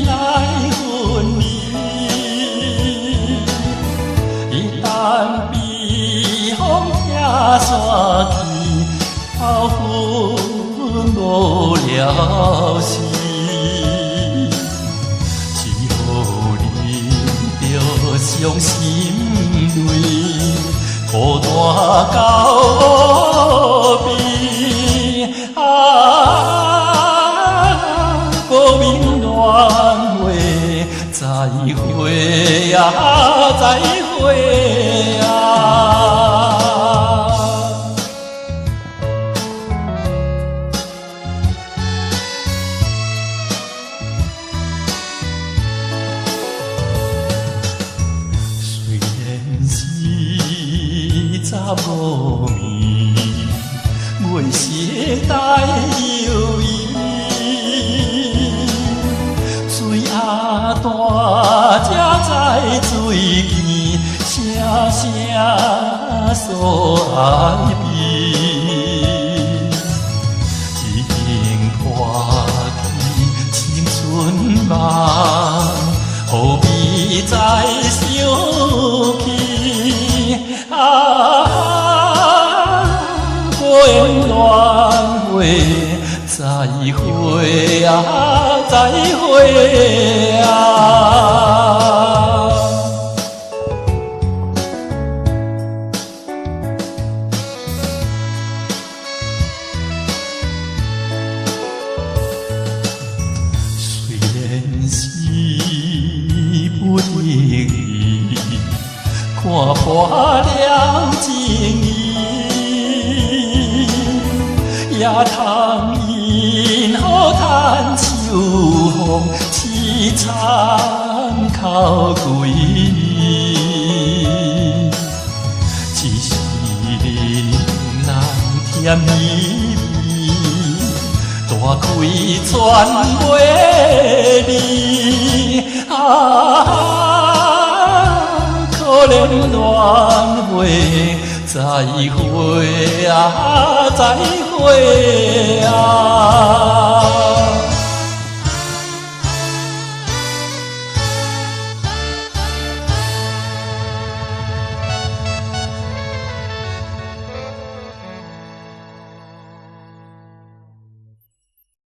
来分离。一旦避风拆山去，后分无了时。只好忍着伤心泪，孤单到黑暝。无明恋话，再会啊，再会啊！虽然是查某面，袂是带有伊。啊，大只在水边，声声诉爱悲。一经破去青春梦，何必再想起？啊，果然恋话。再会啊，再会啊！虽然是不得已，看破了情意，也通。因好叹秋风凄惨哭几年，只是令人甜蜜蜜，大开全袂离。啊，可怜恋话。再会啊，再会啊！